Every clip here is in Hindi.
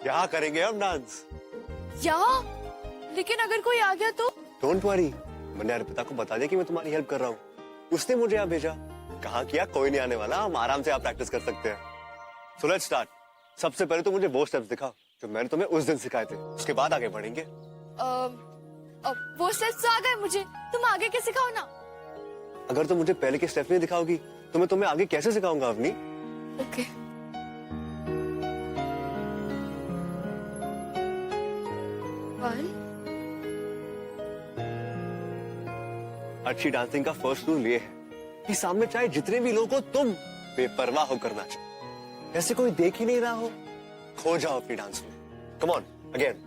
यहाँ करेंगे हम डांस। यहाँ? लेकिन अगर कोई आ गया तो? डोंट वरी, मैंने अर्पिता को बता दिया कि मैं तुम्हारी हेल्प कर रहा हूँ। उसने मुझे यहाँ भेजा। कहा किया कोई नहीं आने वाला, हम आराम से यहाँ प्रैक्टिस कर सकते हैं। So let's start. सबसे पहले तो मुझे वो स्टेप्स दिखाओ जो मैंने तुम्हें उस दिन सिखाए थे, उसके बाद आगे बढ़ेंगे। वो स्टेप्स तो आ गए मुझे, तुम आगे के सिखाओ ना। अगर तुम मुझे पहले के स्टेप नहीं दिखाओगी तो मैं तुम्हें आगे कैसे सिखाऊंगा अवनी? ओके। वन। अच्छी डांसिंग का फर्स्ट रूल ये है कि सामने चाहे जितने भी लोग हो तुम बेपरवाह होकर नाचो। ऐसे कोई देख ही नहीं रहा हो, खो जाओ अपनी डांस में। Come on again.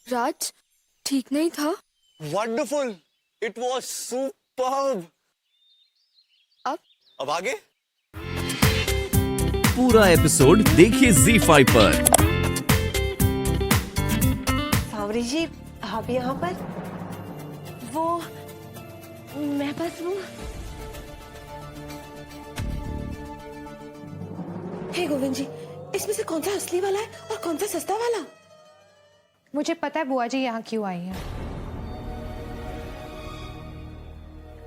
राज, ठीक नहीं था? Wonderful, it was superb. अब आगे? पूरा एपिसोड देखिए ZEE5 पर। सावरी जी, आप यहाँ पर? वो मैं बस वो। हे गोविंद जी, इसमें से कौन सा असली वाला है और कौन सा सस्ता वाला? मुझे पता है बुआ जी यहाँ क्यों आई हैं।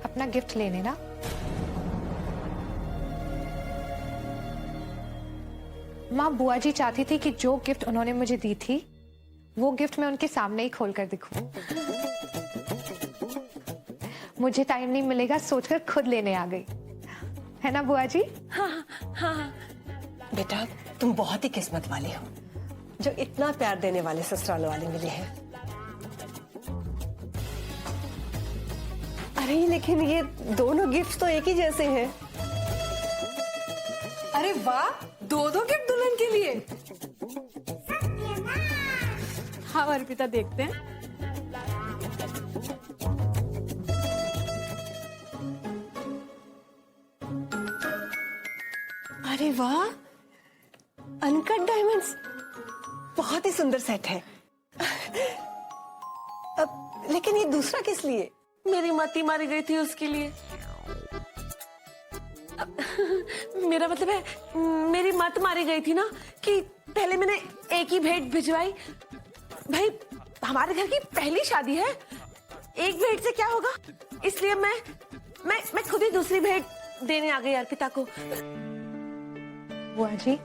अपना गिफ्ट लेने ना। माँ, बुआ जी चाहती थी कि जो गिफ्ट उन्होंने मुझे दी थी वो गिफ्ट मैं उनके सामने ही खोल कर दिखूं। मुझे टाइम नहीं मिलेगा सोचकर खुद लेने आ गई, है ना बुआ जी? हाँ हाँ हाँ। बेटा, तुम बहुत ही किस्मत वाली हो जो इतना प्यार देने वाले ससुराल वाले मिले हैं। अरे लेकिन ये दोनों गिफ्ट तो एक ही जैसे हैं। अरे वाह, दो गिफ्ट दुल्हन के लिए। हाँ अर्पिता, देखते हैं। अरे वाह, अनकट डायमंड्स, बहुत ही सुंदर सेट है। अब लेकिन ये दूसरा किस लिए? मेरी मती मारी गई थी उसके लिए। मेरा मतलब है मेरी मत मारी गई थी ना कि पहले मैंने एक ही भेंट भिजवाई। भाई हमारे घर की पहली शादी है, एक भेंट से क्या होगा, इसलिए मैं खुद ही दूसरी भेंट देने आ गई अर्पिता को। बुआ जी,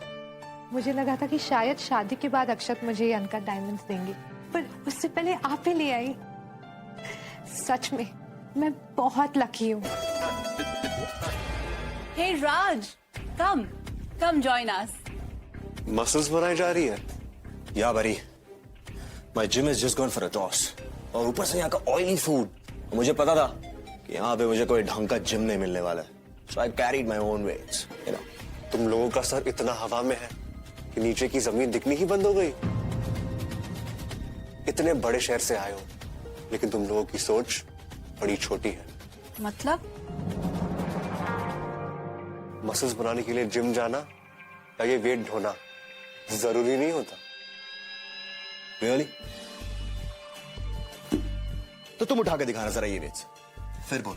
मुझे लगा था कि शायद शादी के बाद अक्षत मुझे ये अनकट डायमंड्स देंगे, पर उससे पहले आप ही ले आई। सच में मैं बहुत लकी हूँ। Hey Raj, come join us. Muscles बनाई जा रही है। या बरी, my gym is just gone for a toss, और ऊपर से यहाँ का ऑयली फूड। मुझे पता था कि यहाँ पे मुझे कोई ढंग का जिम नहीं मिलने वाला है, so I carried my own weights, you know. तुम लोगों का सर इतना हवा में है कि नीचे की जमीन दिखनी ही बंद हो गई। इतने बड़े शहर से आए हो, लेकिन तुम लोगों की सोच बड़ी छोटी है। मतलब? मसल्स बनाने के लिए जिम जाना या ये वेट ढोना जरूरी नहीं होता। रियली? तो तुम उठा के दिखाना जरा ये वेट्स, फिर बोल।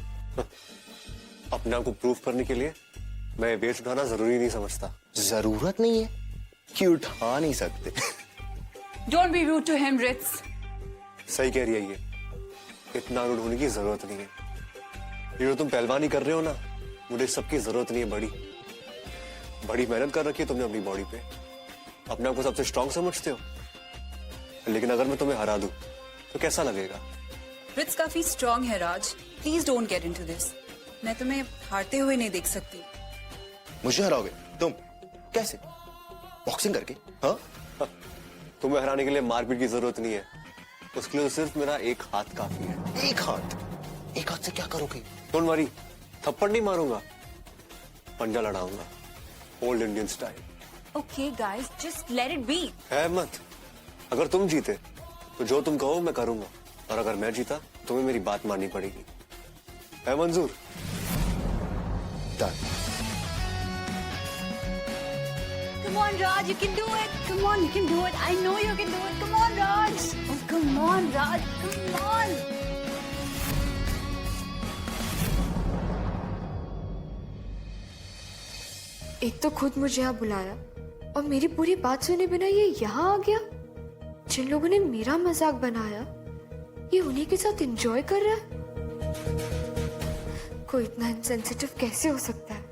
अपने आप को प्रूव करने के लिए मैं वेट उठाना जरूरी नहीं समझता। जरूरत नहीं है कि उठा नहीं सकते। Don't be rude to him, Ritz. सही कह रही है ये, इतना रूड होने की जरूरत नहीं है। ये जो तुम पहलवानी कर रहे हो ना, मुझे सबकी जरूरत नहीं है। बड़ी मेहनत कर रखी है तुमने अपनी बॉडी पे, अपने आप को सबसे स्ट्रांग समझते हो। लेकिन अगर मैं तुम्हें हरा दूं तो कैसा लगेगा? Ritz काफी स्ट्रॉन्ग है Raj, please don't get into this. मैं तुम्हें हारते हुए नहीं देख सकती। मुझे हराओगे तुम? कैसे? बॉक्सिंग करके? हाँ? तुम्हें हराने के लिए मारपीट की जरूरत नहीं है, उसके लिए तो सिर्फ मेरा एक हाथ काफी है। एक हाथ? एक हाथ से क्या करोगे? डोंट वरी, थप्पड़ नहीं मारूंगा, पंजा लड़ाऊंगा, old Indian style. Okay guys, just let it be. है मत। अगर तुम जीते तो जो तुम कहो मैं करूंगा, और अगर मैं जीता तुम्हें मेरी बात माननी पड़ेगी। है मंजूर? Done. Come on, Raj, you can do it. Come on, you can do it. I know you can do it. Come on, Raj. Oh, come on, Raj. Come on. एक तो खुद मुझे यहाँ बुलाया और मेरी पूरी बात सुने बिना ये यहाँ आ गया। जिन लोगों ने मेरा मजाक बनाया ये उन्हीं के साथ एंजॉय कर रहा है। कोई इतना इनसेंसिटिव कैसे हो सकता है?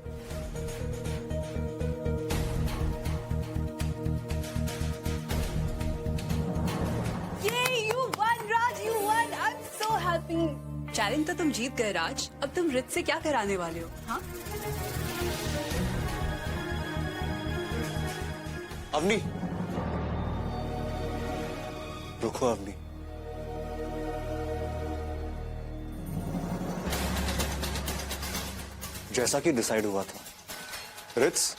Yay, you won, Raj. You won. I'm so happy. Challenge तो तुम जीत गए, राज. अब तुम रित से क्या कराने वाले हो? हाँ? अवनी, रुको अवनी। जैसा कि डिसाइड हुआ था, रित्स,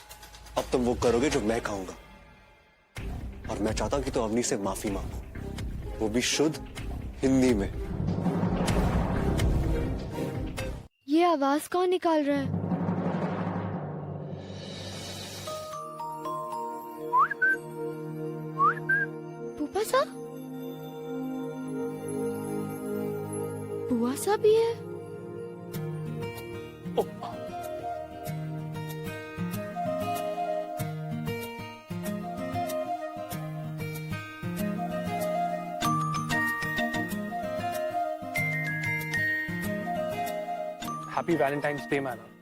अब तुम वो करोगे जो मैं कहूंगा। और मैं चाहता हूं कि तुम अवनी से माफी मांगो, वो भी शुद्ध हिंदी में। ये आवाज कौन निकाल रहा है? बुआ सा? बुआ सा भी है? Happy Valentine's day madam.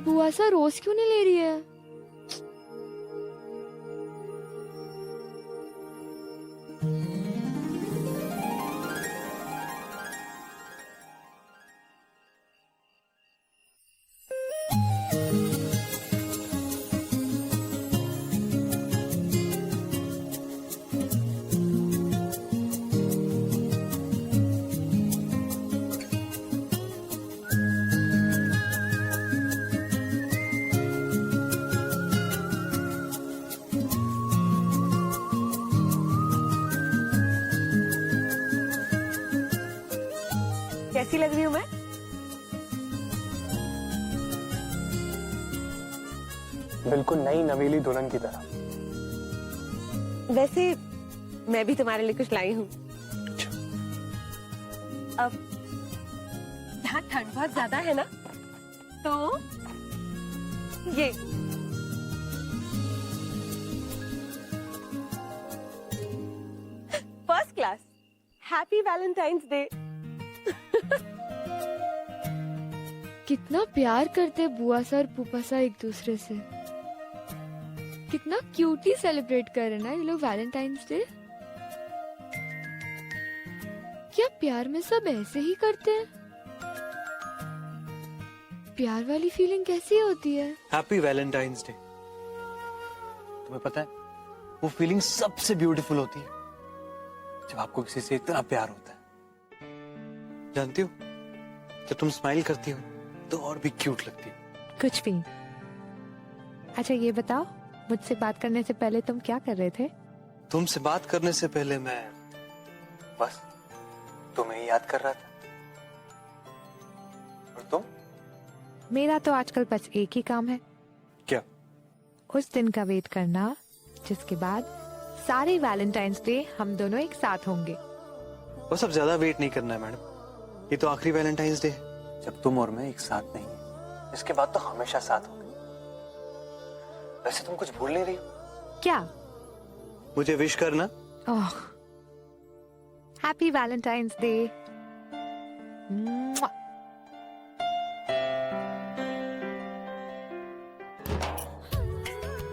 बुआ सा रोज क्यों नहीं ले रही है? कैसी लग रही हूँ मैं? बिल्कुल नई नवेली दुल्हन की तरह। वैसे मैं भी तुम्हारे लिए कुछ लाई हूँ। अब यहाँ ठंड बहुत ज्यादा है ना, तो ये first class happy Valentine's day. कितना प्यार करते बुआ सा और पुपा सा एक दूसरे से। कितना क्यूटली सेलिब्रेट कर रहे ना ये लोग वैलेंटाइंस डे। क्या प्यार में सब ऐसे ही करते हैं? प्यार वाली फीलिंग कैसी होती है? Happy Valentine's day. तुम्हें पता है वो फीलिंग सबसे ब्यूटीफुल होती है जब आपको किसी से इतना प्यार होता है। जानती हो जब तुम स्माइल करती हो तो और भी क्यूट लगती हो। कुछ भी। अच्छा ये बताओ, मुझसे बात करने से पहले तुम क्या कर रहे थे? तुमसे बात करने से पहले मैं बस तुम्हें ही याद कर रहा था। और तुम? मेरा तो आजकल बस एक ही काम है, क्या? उस दिन का वेट करना जिसके बाद सारे वैलेंटाइंस डे हम दोनों एक साथ होंगे। बस अब ज्यादा वेट नहीं करना है मैडम, ये तो आखिरी वैलेंटाइंस डे है जब तुम और मैं एक साथ नहीं है। इसके बाद तो हमेशा साथ होंगे। वैसे तुम कुछ भूल नहीं रही हो? क्या? मुझे विश करना। ओह, हैप्पी वैलेंटाइंस डे।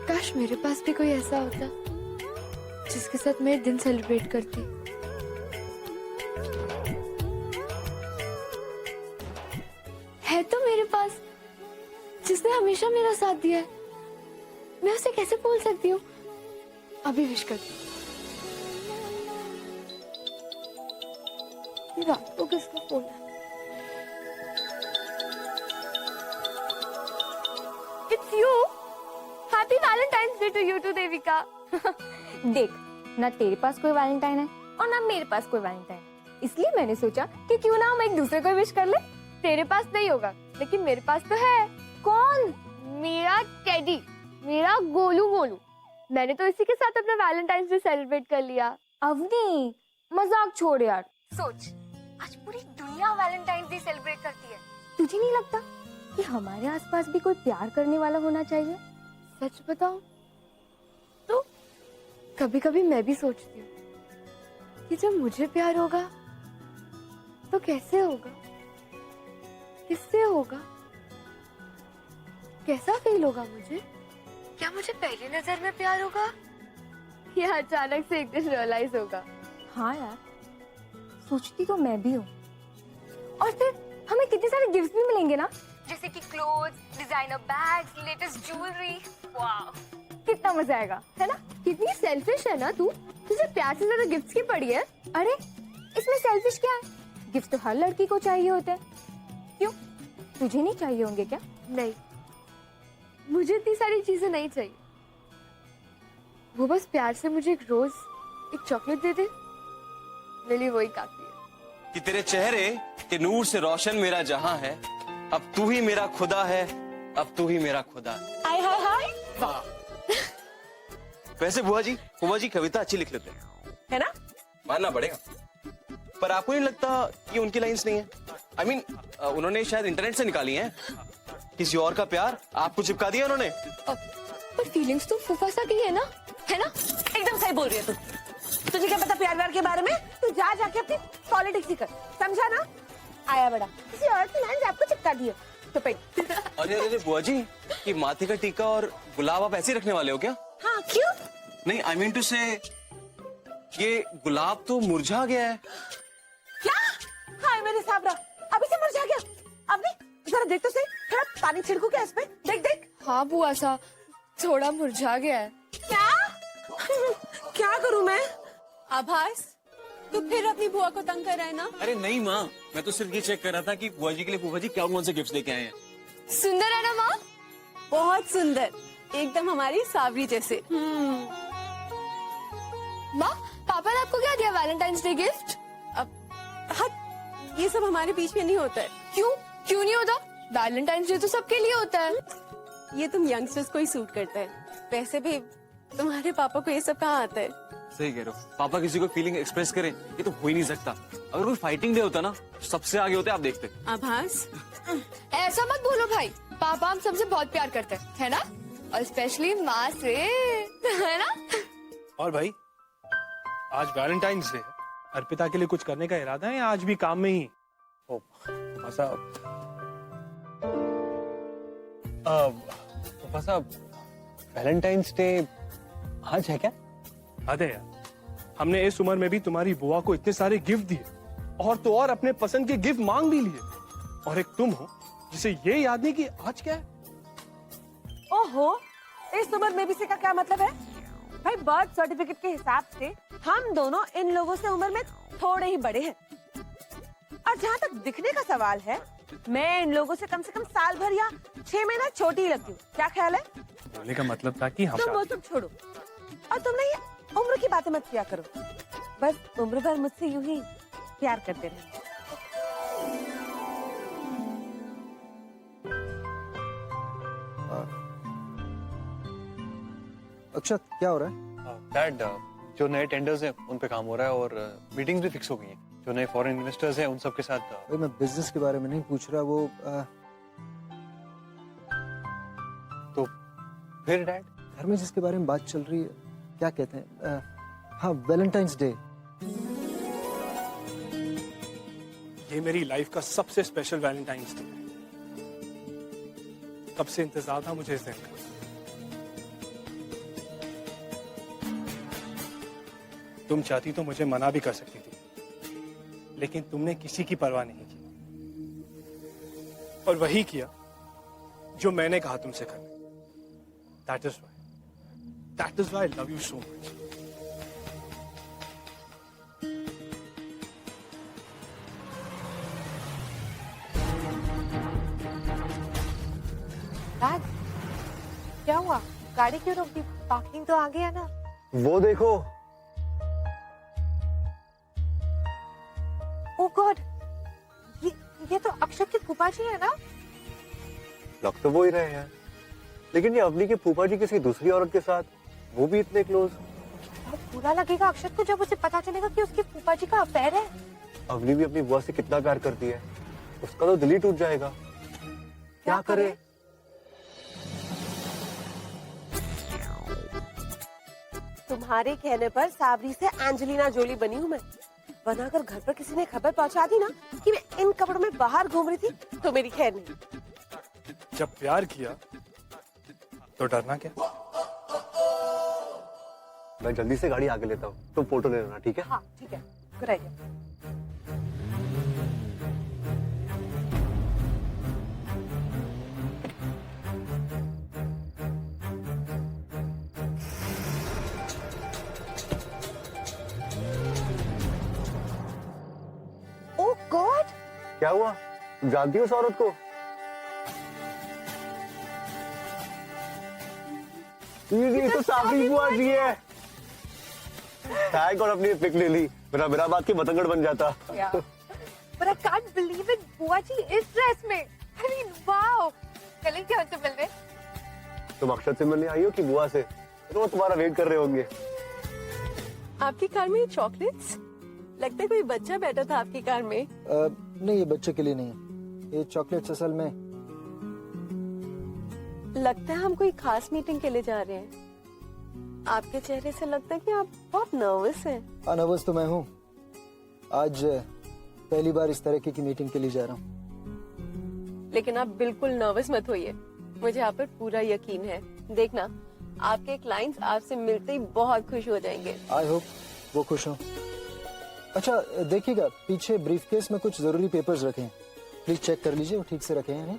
काश मेरे पास भी कोई ऐसा होता जिसके साथ मैं दिन सेलिब्रेट करती। है तो मेरे पास, जिसने हमेशा मेरा साथ दिया है। मैं उसे कैसे भूल सकती हूँ? अभी विश करती हूँ। रात को किसका फोन है? It's you. Happy Valentine's Day to you too, Devika. देख, ना तेरे पास कोई वैलेंटाइन है और ना मेरे पास कोई वैलेंटाइन। इसलिए मैंने सोचा कि क्यों ना हम एक दूसरे को विश कर ले। तेरे पास नहीं होगा लेकिन मेरे पास तो है। कौन? मेरा टेडी, मेरा गोलू गोलू। मैंने तो इसी के साथ अपना वैलेंटाइंस डे सेलिब्रेट कर लिया। अवनी मजाक छोड़ यार। सोच, आज पूरी दुनिया वैलेंटाइंस डे सेलिब्रेट करती है। तुझे नहीं लगता कि हमारे आसपास भी कोई प्यार करने वाला होना चाहिए? सच बताऊं तो कभी कभी मैं भी सोचती हूँ कि जब मुझे प्यार होगा तो कैसे होगा, किससे होगा, कैसा फील होगा मुझे? क्या मुझे पहली नजर में प्यार होगा या अचानक से एक दिन रियलाइज होगा? हाँ यार, सोचती तो मैं भी हूँ। और फिर हमें कितने सारे गिफ्ट्स भी मिलेंगे ना, जैसे कि clothes, designer bags, latest jewellery. वाह, कितना मजा आएगा, है ना? कितनी सेल्फिश है ना तू, तुझे प्यार से ज्यादा गिफ्ट्स की पड़ी है। अरे इसमें सेल्फिश क्या है? गिफ्ट तो हर लड़की को चाहिए होते हैं। क्यों, तुझे नहीं चाहिए होंगे क्या? नहीं, मुझे इतनी सारी चीजें नहीं चाहिए। वो बस प्यार से मुझे एक रोज, एक चॉकलेट दे दे, मेरे लिए वही काफी है। कि तेरे चेहरे के नूर से रोशन मेरा जहां है, अब तू ही मेरा खुदा है, अब तू ही मेरा खुदा है। हाय हाय हाय, वाह, वैसे बुआ जी कविता अच्छी लिख लेते हैं, है ना? मानना पड़ेगा। पर आपको नहीं लगता कि उनकी लाइंस नहीं है? I mean, उन्होंने शायद इंटरनेट से निकाली हैं। किसी और का प्यार आपको चिपका दिया उन्होंने। पर फीलिंग्स तो फूफासा की है ना, है ना? एकदम सही बोल रही है तू। तुझे क्या पता प्यार व्यार के बारे में? तू जा जाके अपनी पॉलिटिक्स ही कर, समझा ना? आया बड़ा, किसी और की लाइन आपको चिपका दिए तो पे। अरे अरे बुआ जी, कि माथे का टीका और गुलाब आप ऐसे ही रखने वाले हो क्या? हाँ, क्यों? नहीं, आई मीन टू से ये गुलाब तो मुरझा गया है। क्या? हाय मेरे साबरा, अभी से मुरझा गया? अभी जरा देख तो सही, थोड़ा पानी छिड़कू क्या इस पे? देख देख। हाँ बुआ सा, थोड़ा मुरझा गया है। क्या? क्या करूं मैं? आभास, तू फिर अपनी बुआ को तंग कर रहा है ना? अरे नहीं माँ, मैं तो सिर्फ ये चेक कर रहा था कि बुआ जी के लिए फूफा जी क्या कौन से गिफ्ट लेके आए हैं। सुंदर है ना माँ? बहुत सुंदर, एकदम हमारी सावरी जैसे। माँ, पापा ने आपको क्या दिया वैलेंटाइंस डे गिफ्ट? हाँ, ये सब हमारे बीच में नहीं होता है। क्यों नहीं होता? वैलेंटाइंस डे तो सबके लिए होता है। ये तुम यंगस्टर्स को ही सूट करता है। वैसे भी तुम्हारे पापा को ये सब कहाँ आता है? सही कह रहे हो, पापा किसी को फीलिंग एक्सप्रेस करें ये तो हो ही नहीं सकता। अगर कोई फाइटिंग डे होता ना, सबसे आगे होते आप देखते। आभास, ऐसा मत बोलो भाई, पापा हम सबसे बहुत प्यार करते हैं, है ना? और स्पेशली माँ से, है ना? और भाई, आज वैलेंटाइंस डे है, अर्पिता के लिए कुछ करने का इरादा है या आज भी काम में ही? ओ, वैलेंटाइंस डे आज है क्या? अरे यार, हमने इस उम्र में भी तुम्हारी बुआ को इतने सारे गिफ्ट दिए और तो और अपने पसंद के गिफ्ट मांग भी लिए, और एक तुम हो जिसे ये याद नहीं कि आज क्या है। ओहो, इस उम्र में भी से का क्या मतलब है? भाई बर्थ सर्टिफिकेट के हिसाब से हम दोनों इन लोगों से उम्र में थोड़े ही बड़े हैं। और जहाँ तक दिखने का सवाल है, मैं इन लोगों से कम साल भर या 6 महीना छोटी ही लगती हूँ। क्या ख्याल है? बोलने का मतलब था कि हम तुम वो तुम छोड़ो, और तुमने ये उम्र की बातें मत किया करो। बस उम्र भर मुझसे यूं ही प्यार करते रहो। अक्षत, क्या हो रहा है? डैड, जो नए टेंडर्स हैं उन पे काम हो रहा है और मीटिंग्स भी फिक्स हो गई हैं। जो नए फॉरेन इन्वेस्टर्स हैं उन सब के साथ। अरे मैं बिजनेस के बारे में नहीं पूछ रहा, वो तो फिर डैड, घर में जिसके बारे में बात चल रही है, क्या कहते हैं, हाँ, वैलेंटाइंस डे। ये मेरी लाइफ का सबसे स्पेशल वैलेंटाइंस डे है। कब से इंतजार था मुझे इस दिन का। तुम चाहती तो मुझे मना भी कर सकती थी, लेकिन तुमने किसी की परवाह नहीं की और वही किया जो मैंने कहा तुमसे करना। That is why I love you so much. Dad, क्या हुआ? गाड़ी क्यों रोक दी? पार्किंग तो आगे है ना। वो देखो, ओह गॉड, ये तो अक्षत के फूफा जी है ना? लग तो वो ही रहे हैं, लेकिन ये अवनी के फूफा जी किसी दूसरी औरत के साथ, वो भी इतने क्लोज। बहुत बुरा लगेगा अक्षत को जब उसे पता चलेगा कि उसके फूफा जी का अफेयर है। अवनी भी अपनी बुआ से कितना प्यार करती है, उसका तो दिल ही टूट जाएगा। क्या करे? तुम्हारे कहने पर साबरी से एंजेलिना जोली बनी हूँ मैं, वरना अगर घर पर किसी ने खबर पहुंचा दी ना कि मैं इन कपड़ों में बाहर घूम रही थी तो मेरी खैर नहीं। जब प्यार किया तो डरना क्या? मैं जल्दी से गाड़ी आगे लेता हूँ, तुम फोटो ले लेना, ठीक है? हाँ ठीक है, गुड आइडिया। ओह गॉड, क्या हुआ? तुम जानती हो उस औरत को? ये तो साबरी बुआ जी है। थैंक गॉड अपनी पिक ले ली, मेरा बात की बतंगड़ बन जाता। But I can't believe it, बुआ जी इस ड्रेस में। I mean, wow! चलें क्या उनसे मिलने? तुम अक्षत से मिलने आई हो कि बुआ से? तो वो तुम्हारा वेट कर रहे होंगे। आपकी कार में चॉकलेट्स? लगता है कोई बच्चा बैठा था आपकी कार में। नहीं, ये बच्चे के लिए नहीं है, ये चॉकलेट्स असल में। लगता है हम कोई खास मीटिंग के लिए जा रहे हैं। आपके चेहरे से लगता है कि आप बहुत नर्वस हैं। नर्वस तो मैं हूँ। आज पहली बार इस तरह की मीटिंग के लिए जा रहा हूँ। लेकिन आप बिल्कुल नर्वस मत होइए, मुझे आप पर पूरा यकीन है। देखना, आपके क्लाइंट्स आपसे मिलते ही बहुत खुश हो जाएंगे। आई होप वो खुश हो। अच्छा देखिएगा, पीछे ब्रीफकेस में कुछ जरूरी पेपर्स रखे हैं, प्लीज चेक कर लीजिए वो ठीक से रखे हैं नहीं।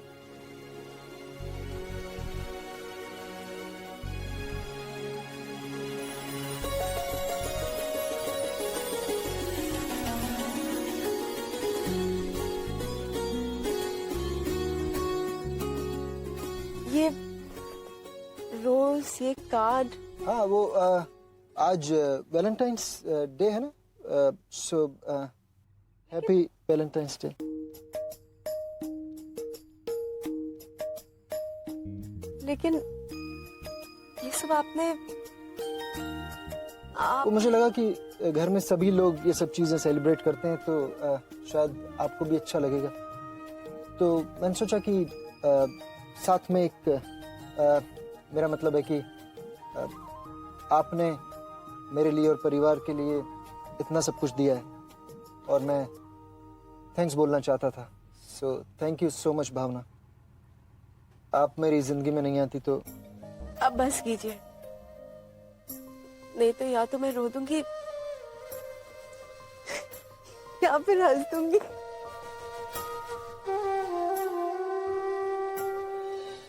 ये रोज, ये कार्ड। हाँ वो आज वैलेंटाइंस डे है ना, सो हैप्पी वैलेंटाइंस डे। लेकिन ये सब आपने तो मुझे लगा कि घर में सभी लोग ये सब चीजें सेलिब्रेट करते हैं तो शायद आपको भी अच्छा लगेगा, तो मैंने सोचा कि साथ में एक मेरा मतलब है कि आपने मेरे लिए और परिवार के लिए इतना सब कुछ दिया है और मैं थैंक्स बोलना चाहता था। So thank you so much Bhavna, आप मेरी जिंदगी में नहीं आती तो। अब बस कीजिए, नहीं तो या तो मैं रो दूंगी या फिर हंस दूंगी।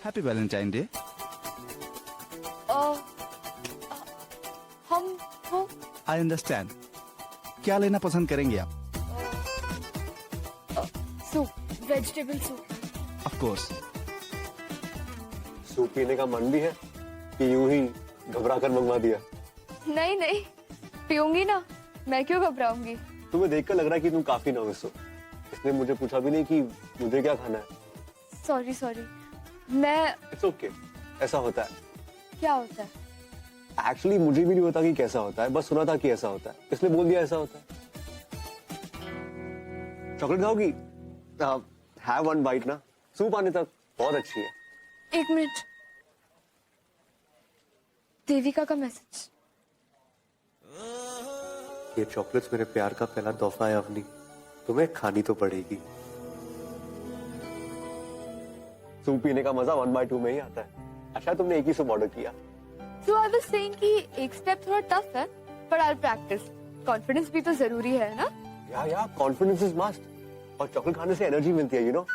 Happy Valentine day. हम आई अंडरस्टैंड। क्या लेना पसंद करेंगे आप? Soup, vegetable soup. Of course. Soup पीने का मन भी है कि यूं ही घबरा कर मंगवा दिया? नहीं नहीं, पीऊंगी ना, मैं क्यों घबराऊंगी? तुम्हें देखकर लग रहा है कि तुम काफी नर्वस हो, इसने मुझे पूछा भी नहीं कि मुझे क्या खाना है। सॉरी, मैं। इट्स ओके, ऐसा होता है। क्या होता है? एक्चुअली मुझे भी नहीं पता कि कैसा होता है, बस सुना था कि ऐसा होता है, इसलिए बोल दिया ऐसा होता है। चॉकलेट खाओगी? हैव वन बाइट ना, सूप आने तक बहुत अच्छी है। एक मिनट, देविका का मैसेज। ये चॉकलेट्स मेरे प्यार का पहला तोहफा है अवनी, तुम्हें खानी तो पड़ेगी। सूप पीने का मजा 1/2 में ही आता है। अच्छा तुमने एक ही सूप ऑर्डर किया। So I was saying कि एक स्टेप थोड़ा टफ है, पर I'll practice। कॉन्फिडेंस भी तो जरूरी है ना? या कॉन्फिडेंस इज मस्ट, और चॉकलेट खाने से एनर्जी मिलती है, यू नो।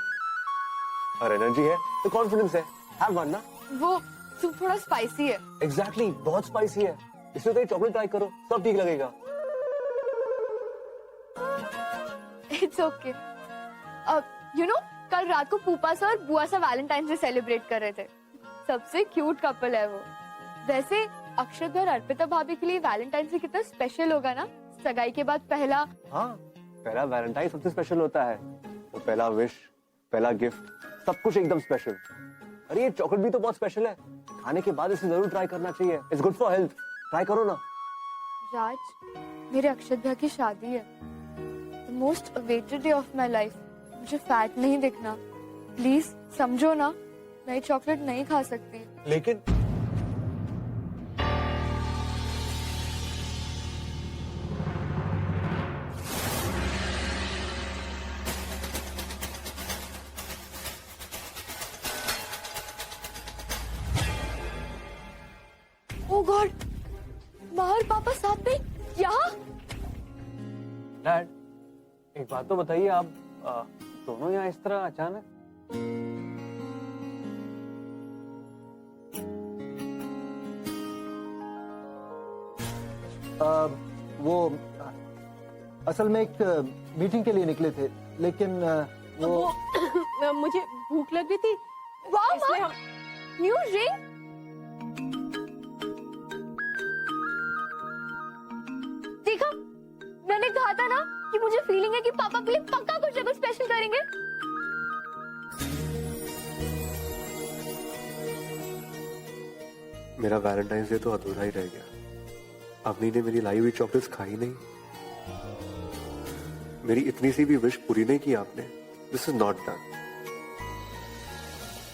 और एनर्जी है तो कॉन्फिडेंस है। हैव वन ना। वो सूप थोड़ा स्पाइसी है। एग्जैक्टली, बहुत स्पाइसी है, इसलिए तो ये चॉकलेट ट्राई करो, सब ठीक लगेगा। It's okay. यू नो, कल रात को पूपा सा और बुआ सा वैलेंटाइन डे सेलिब्रेट कर रहे थे। सबसे क्यूट कपल है वो। वैसे अक्षत और अर्पिता भाभी के लिए वैलेंटाइन डे कितना स्पेशल होगा ना, सगाई के बाद पहला। हाँ, पहला वैलेंटाइन सबसे स्पेशल होता है, वो पहला विश, पहला गिफ्ट, सब कुछ एकदम स्पेशल। अरे ये चॉकलेट भी तो बहुत स्पेशल है, खाने के बाद इसे जरूर ट्राई करना चाहिए, it's good for health, try करो ना। राज, मेरे अक्षत भैया की शादी है, the most awaited day of my life. मुझे फैट नहीं दिखना, प्लीज समझो ना, मैं चॉकलेट नहीं खा सकती। लेकिन ओह गॉड, बाहर पापा साथ में, यहाँ? डैड, एक बात तो बताइए, आप दोनों यहाँ इस तरह अचानक? वो असल में एक मीटिंग के लिए निकले थे, लेकिन वो मुझे भूख लग रही थी, वाह इसलिए वाह, न्यू रिंग। देखा, मैंने कहा था ना कि मुझे फीलिंग है कि पापा के लिए पक्का कुछ ना कुछ स्पेशल करेंगे। मेरा वैलेंटाइन डे तो अधूरा ही रह गया। अवनी ने मेरी लाई हुई चॉकलेट्स खाई नहीं, मेरी इतनी सी भी विश पूरी नहीं की आपने। This is not done.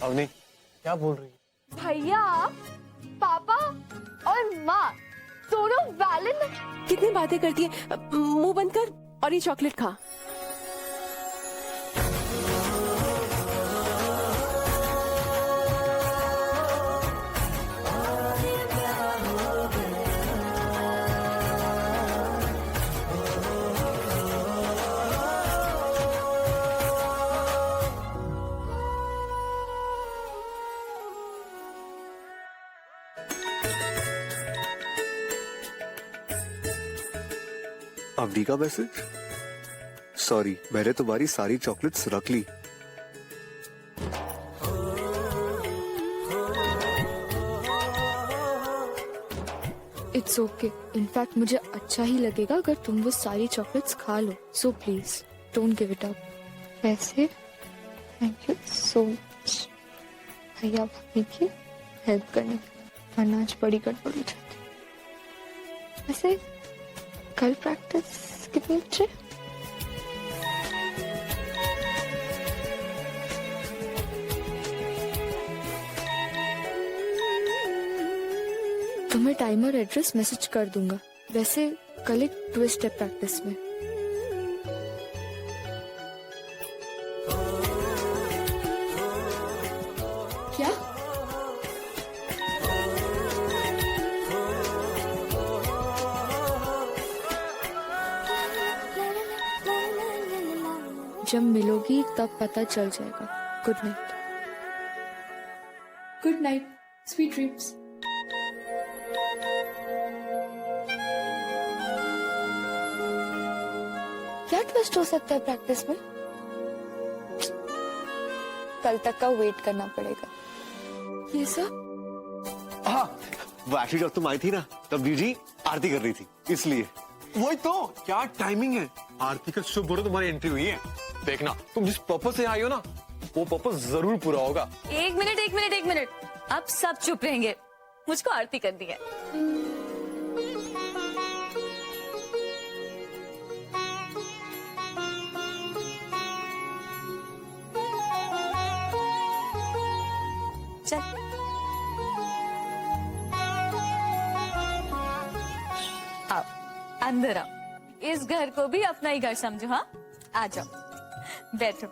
Avni क्या बोल रही है? भैया, पापा और माँ दोनों वैलेंटाइन। कितनी बातें करती है, मुंह बंद कर और ये चॉकलेट खा। अवनी का मैसेज? सॉरी, मैंने तुम्हारी सारी चॉकलेट्स रख ली। इट्स ओके, इनफैक्ट मुझे अच्छा ही लगेगा अगर तुम वो सारी चॉकलेट्स खा लो, so please don't give it up. वैसे थैंक यू सो मच भैया भाभी की हेल्प करने के लिए, वरना आज बड़ी गड़बड़ हो जाती। वैसे कल प्रैक्टिस कितने बजे? तुम्हें टाइम और एड्रेस मैसेज कर दूंगा। वैसे कल एक ट्विस्ट है प्रैक्टिस में। क्या? जब मिलोगी तब पता चल जाएगा। Good night. Good night, sweet dreams. क्या ट्विस्ट हो सकता है प्रैक्टिस में? कल तक का वेट करना पड़ेगा। ये सब? हाँ, वो एक्चुअली जब तुम आई थी ना, तब दीदी आरती कर रही थी, इसलिए। वही तो, क्या टाइमिंग है। आरती का शुभ मुहूर्त तुम्हारी एंट्री हुई है। देखना, तुम जिस पर्पस से आई हो ना, वो पर्पस जरूर पूरा होगा। एक मिनट, अब सब चुप रहेंगे, मुझको आरती करनी है। चल, आओ अंदर आओ, इस घर को भी अपना ही घर समझो। हाँ, आ जाओ, बैठो।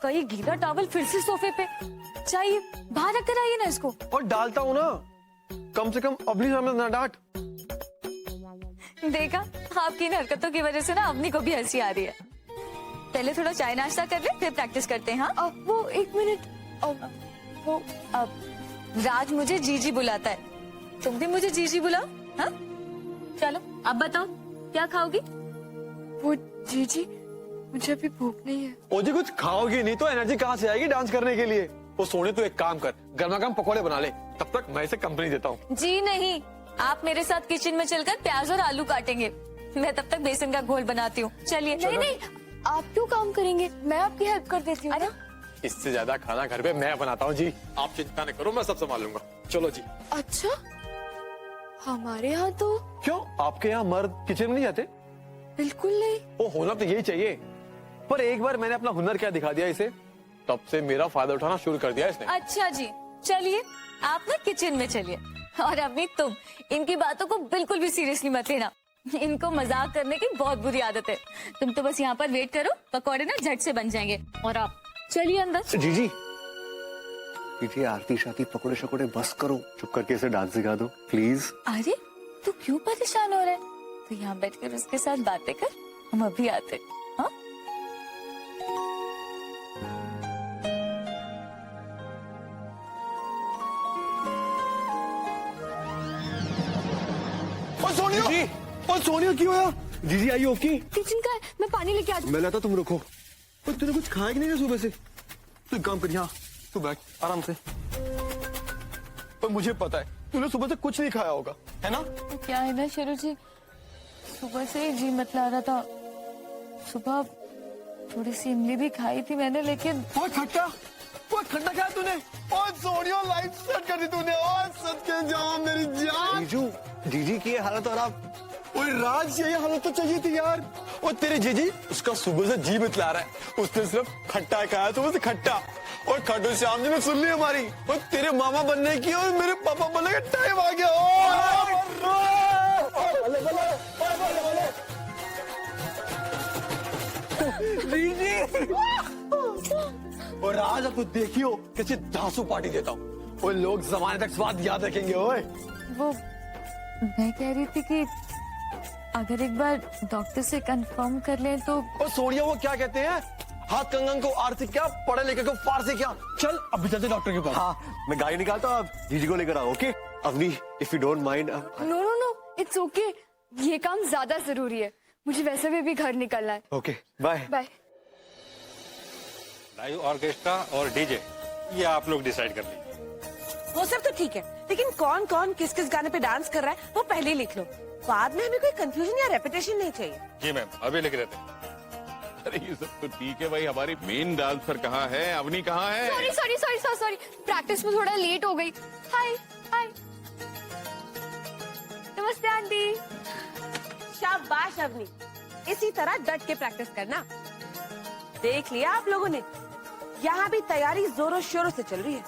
कहीं गीला टॉवल फिर से सोफे पे चाहिए, बाहर रख कर आइए ना इसको। और डालता हूँ ना, कम से कम अपनी सामने ना डांट। देखा, आपकी इन हरकतों की वजह से ना अपनी को भी हंसी आ रही है। पहले थोड़ा चाय नाश्ता कर ले, फिर प्रैक्टिस करते हैं। हाँ, अब वो एक मिनट, अब राज मुझे जीजी बुलाता है, तुम भी मुझे जीजी बुलाओ। हाँ, चलो अब बताओ क्या खाओगी? वो जीजी, मुझे अभी भूख नहीं है। ओ जी, कुछ खाओगी नहीं तो एनर्जी कहाँ से आएगी डांस करने के लिए? वो सोने तू एक काम कर, गर्मा गर्म पकौड़े बना ले, तब तक मैं इसे कंपनी देता हूँ। जी नहीं, आप मेरे साथ किचन में चलकर प्याज और आलू काटेंगे, मैं तब तक बेसन का घोल बनाती हूँ। चलिए। नहीं नहीं, आप क्यों काम करेंगे, मैं आपकी हेल्प कर देती हूँ। इससे ज्यादा खाना घर पे मैं बनाता हूँ जी, आप चिंता न करो, मैं सब संभाल लूंगा। चलो जी। अच्छा, हमारे यहाँ तो क्यों, आपके यहाँ मर्द किचन में नहीं जाते? बिल्कुल नहीं। वो होना तो यही चाहिए, पर एक बार मैंने अपना हुनर क्या दिखा दिया इसे, तब से मेरा फायदा उठाना शुरू कर दिया इसने। अच्छा जी, चलिए आप ना किचन में चलिए। और अभी तुम इनकी बातों को बिल्कुल भी सीरियसली मत लेना, इनको मजाक करने की बहुत बुरी आदत है। तुम तो बस यहाँ पर वेट करो, पकौड़े ना झट से बन जाएंगे। और आप चलिए अंदर। जीजी जीजी, आरती शादी पकौड़े शकौड़े बस करो, चुप करके इसे डांस सिखा दो प्लीज। अरे तू क्यों परेशान हो रहा है, तो यहाँ बैठकर उसके साथ बातें कर, हम अभी आते। हाँ सोनिया जी, सोनिया क्यों आया? जीजी आई ओके? किचन का है, मैं पानी लेके आती हूँ। मैं लाता, तुम रुको। पर तूने कुछ खाया कि नहीं सुबह से? तू एक काम कर, यहाँ तू बैठ आराम से। पर मुझे पता है तूने सुबह से कुछ नहीं खाया होगा, है ना? तो क्या है ना शेरू जी, सुबह से ही जी मत ला रहा था। सुबह थोड़ी सी इमली भी खाई थी मैंने, लेकिन वो खट्टा खाया तूने? और सोनिया लाइफ सेट कर दी तूने। और सच के जान मेरी जान। जीजू, जीजी की ये हालत और आप, ओए राज ये हालत तो चाहिए थी यार। और तेरे जीजी, उसका सुबह से जी बतला रहा है, उसने सिर्फ खट्टा खाया, सुबह से खट्टा। और खड्डू श्याम जी ने सुन ली हमारी, और तेरे मामा बनने की और मेरे पापा बनने का टाइम आ गया। और आज अब तो देखियो कैसे धांसू पार्टी देता हूँ, और लोग जमाने तक स्वाद याद रखेंगे। ओए वो मैं कह रही थी कि अगर एक बार डॉक्टर से कंफर्म कर लें तो। और सोनिया, वो क्या कहते हैं, हाथ कंगन को आर से क्या, पढ़े लिखे को पार से क्या। चल अभी चलते डॉक्टर के पास। हाँ, मैं गाड़ी निकालता हूँ, आप जीजी को लेकर आओ। Okay Avni, if you don't mind. No no no, it's okay, ये काम ज्यादा जरूरी है, मुझे वैसे भी घर निकलना है। Okay bye bye. Live orchestra और डीजे, ये आप लोग डिसाइड कर लीजिए। वो सब तो ठीक है, लेकिन कौन कौन किस किस गाने पे डांस कर रहा है वो पहले ही लिख लो, बाद में हमें कोई कंफ्यूजन या रेपिटेशन नहीं चाहिए। जी मैम, अभी लिख देते हैं। अरे ये सब तो ठीक है भाई, हमारी मेन डांसर कहाँ है, अवनी कहाँ है? Sorry sorry sorry sorry, practice में थोड़ा लेट हो गई। हाय हाय, नमस्ते आंटी। शाबाश अवनी, इसी तरह डट के प्रैक्टिस करना। देख लिया आप लोगों ने, यहाँ भी तैयारी जोरों शोरों से चल रही है।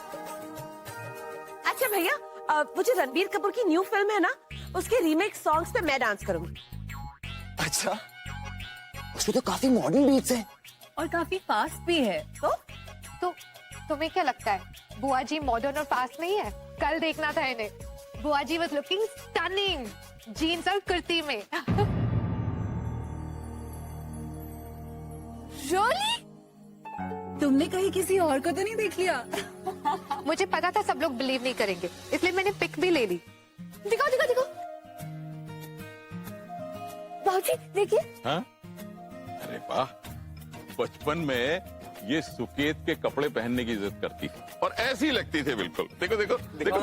अच्छा भैया, वो जो रणबीर कपूर की न्यू फिल्म है ना, उसके रीमेक सॉन्ग्स पे मैं डांस करूंगी। अच्छा, उसमें तो काफी मॉडर्न बीट्स हैं और काफी फास्ट भी है। तो तुम्हें क्या लगता है बुआ जी मॉडर्न और फास्ट नहीं है? कल देखना था इन्हें, बुआ जी वाज लुकिंग स्टनिंग जीन्स और कुर्ती में। Really? तुमने कहीं किसी और को तो नहीं देख लिया? मुझे पता था सब लोग बिलीव नहीं करेंगे, इसलिए मैंने पिक भी ले ली। दिखाओ दिखाओ दिखाओ। बाबूजी देखिए। हाँ? अरे वाह, बचपन में ये सुकेत के कपड़े पहनने की जिद करती थी और ऐसी लगती थी बिल्कुल। देखो देखो देखो।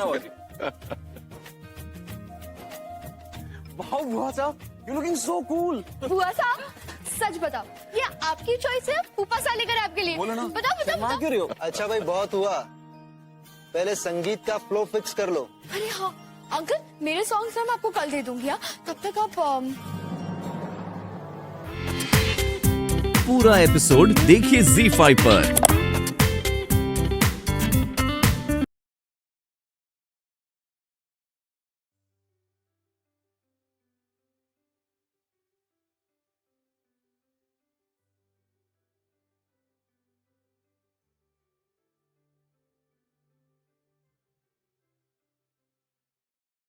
वाह बुआ साहब, यू लुकिंग सो कूल। बुआ साहब सच बताओ, ये आपकी चॉइस है? ऊपर से लेकर आपके लिए। बोलो ना। बताओ बताओ बताओ। क्यों रही हो? अच्छा भाई बहुत हुआ, पहले संगीत का फ्लो फिक्स कर लो। अरे हाँ अंकल, मेरे सॉन्ग्स हम आपको कल दे दूंगी। तब तक आप पूरा एपिसोड देखिए ZEE5 पर।